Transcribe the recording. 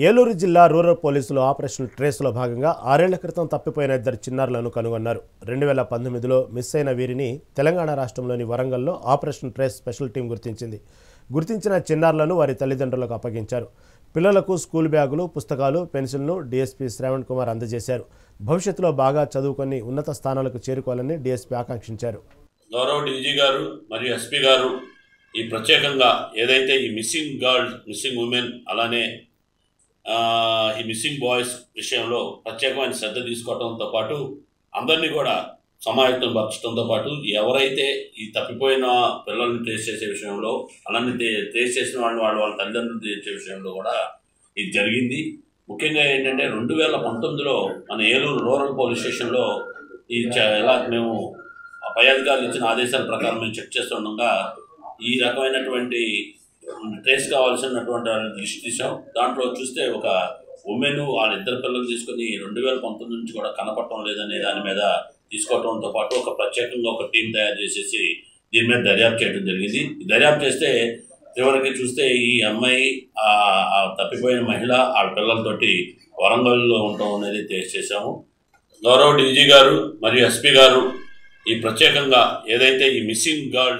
ఏలూరు జిల్లా రూరల్ పోలీసులు ఆపరేషన్ ట్రేస్లో భాగంగా 6 ఏళ్ల క్రితం తప్పిపోయిన 2 చిన్నారులను కనుగొన్నారు. 2019లో మిస్ అయిన వీరిని తెలంగాణ రాష్ట్రంలోని వరంగల్లో ఆపరేషన్ ట్రేస్ స్పెషల్ టీం గుర్తించింది. గుర్తించిన చిన్నారులను వారి తల్లిదండ్రులకు అప్పగించారు. పిల్లలకు స్కూల్ బ్యాగులు, పుస్తకాలు, పెన్సిల్ను డీఎస్పీ శ్రావణ్ కుమార్ అందజేశారు. భవిష్యత్తులో బాగా చదువుకొని ఉన్నత స్థానాలకు చేరుకోవాలని డీఎస్పీ ఆకాంక్షించారు. గౌరవ డీజీ గారు మరియు ఎస్పీ గారు ఈ ప్రత్యేకంగా ఏదైతే ఈ మిస్సింగ్ గర్ల్స్, మిస్సింగ్ ఉమెన్, అలానే ఈ మిస్సింగ్ బాయ్స్ విషయంలో ప్రత్యేకమైన శ్రద్ధ తీసుకోవడంతో పాటు అందరినీ కూడా సమాయత్తం పరచడంతో పాటు ఎవరైతే ఈ తప్పిపోయిన పిల్లల్ని ట్రేస్ చేసే విషయంలో, అలానే ట్రేస్ చేసిన వాళ్ళ తల్లిదండ్రులు చేసే విషయంలో కూడా ఇది జరిగింది. ముఖ్యంగా ఏంటంటే 2019లో మన ఏలూరు రూరల్ పోలీస్ స్టేషన్లో ఇలా మేము పై అధికారులు ఇచ్చిన ఆదేశాల ప్రకారం మేము చెక్ చేస్తుండగా ఈ రకమైనటువంటి ట్రేస్ కావాల్సినటువంటి లిస్ట్ తీసాం. దాంట్లో చూస్తే ఒక ఉమెన్ వాళ్ళిద్దరు పిల్లలు తీసుకొని 2019 నుంచి కూడా కనపడటం లేదనే దాని మీద తీసుకోవడంతో పాటు ఒక ప్రత్యేకంగా ఒక టీం తయారు చేసేసి దీని మీద దర్యాప్తు చేయడం జరిగింది. దర్యాప్తు చేస్తే చివరికి చూస్తే ఈ అమ్మాయి తప్పిపోయిన మహిళ వాళ్ళ పిల్లలతోటి వరంగల్లో ఉండటం అనేది చేసాము. గౌరవ డీజీ గారు మరియు ఎస్పీ గారు ఈ ప్రత్యేకంగా ఏదైతే ఈ మిస్సింగ్ గర్ల్